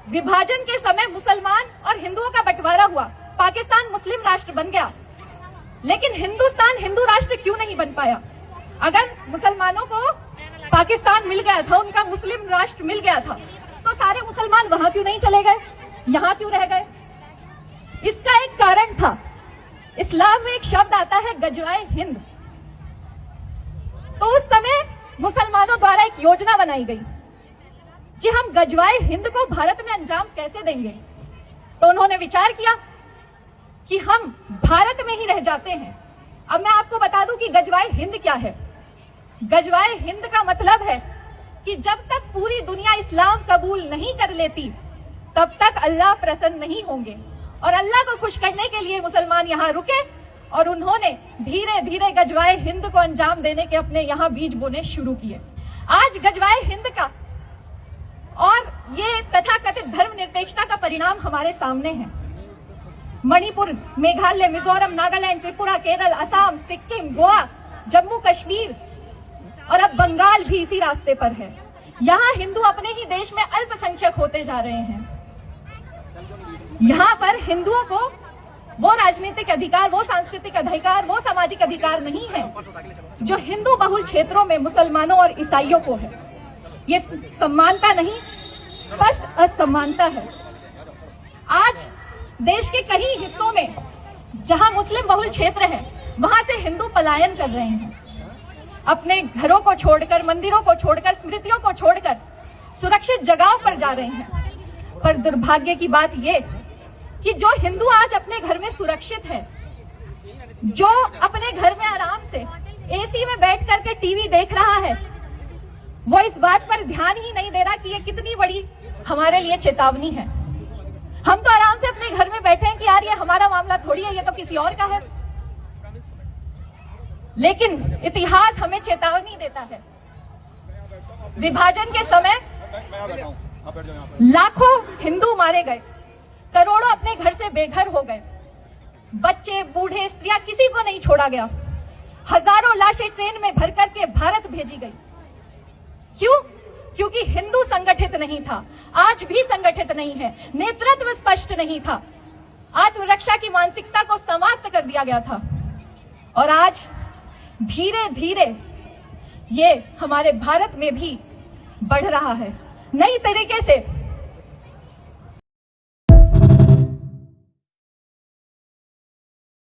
विभाजन के समय मुसलमान और हिंदुओं का बंटवारा हुआ, पाकिस्तान मुस्लिम राष्ट्र बन गया, लेकिन हिंदुस्तान हिंदू राष्ट्र क्यों नहीं बन पाया? अगर मुसलमानों को पाकिस्तान मिल गया था, उनका मुस्लिम राष्ट्र मिल गया था, तो सारे मुसलमान वहां क्यों नहीं चले गए, यहां क्यों रह गए? इसका एक कारण था। इस्लाम में एक शब्द आता है गजवाए हिंद। तो उस समय मुसलमानों द्वारा एक योजना बनाई गई कि हम गजवाए हिंद को भारत में अंजाम कैसे देंगे। तो उन्होंने विचार किया कि हम भारत में ही रह जाते हैं। अब मैं आपको बता दूं कि गजवाए हिंद क्या है। गजवाए हिंद का मतलब है कि जब तक पूरी दुनिया इस्लाम कबूल नहीं कर लेती, तब तक अल्लाह प्रसन्न नहीं होंगे। और अल्लाह को खुश करने के लिए मुसलमान यहाँ रुके और उन्होंने धीरे धीरे गजवाए हिंद को अंजाम देने के अपने यहाँ बीज बोने शुरू किए। आज गजवाए हिंद का और ये तथाकथित धर्मनिरपेक्षता का परिणाम हमारे सामने है। मणिपुर, मेघालय, मिजोरम, नागालैंड, त्रिपुरा, केरल, असम, सिक्किम, गोवा, जम्मू कश्मीर और अब बंगाल भी इसी रास्ते पर है। यहाँ हिंदू अपने ही देश में अल्पसंख्यक होते जा रहे हैं। यहाँ पर हिंदुओं को वो राजनीतिक अधिकार, वो सांस्कृतिक अधिकार, वो सामाजिक अधिकार नहीं है जो हिंदू बहुल क्षेत्रों में मुसलमानों और ईसाइयों को है। ये समानता नहीं, स्पष्ट असमानता है। आज देश के कई हिस्सों में जहां मुस्लिम बहुल क्षेत्र है, वहां से हिंदू पलायन कर रहे हैं। अपने घरों को छोड़कर, मंदिरों को छोड़कर, स्मृतियों को छोड़कर सुरक्षित जगहों पर जा रहे हैं। पर दुर्भाग्य की बात ये कि जो हिंदू आज अपने घर में सुरक्षित है, जो अपने घर में आराम से एसी में बैठ करके टीवी देख रहा है, वो इस बात पर ध्यान ही नहीं दे रहा कि ये कितनी बड़ी हमारे लिए चेतावनी है। हम तो आराम से अपने घर में बैठे हैं कि यार ये हमारा मामला थोड़ी है, ये तो किसी और का है। लेकिन इतिहास हमें चेतावनी देता है। विभाजन के समय लाखों हिंदू मारे गए, करोड़ों अपने घर से बेघर हो गए, बच्चे, बूढ़े, स्त्रियां, किसी को नहीं छोड़ा गया। हजारों लाशें ट्रेन में भर करके भारत भेजी गई। क्यों? क्योंकि हिंदू संगठित नहीं था, आज भी संगठित नहीं है, नेतृत्व स्पष्ट नहीं था, आत्मरक्षा की मानसिकता को समाप्त कर दिया गया था। और आज धीरे धीरे ये हमारे भारत में भी बढ़ रहा है। नई तरीके से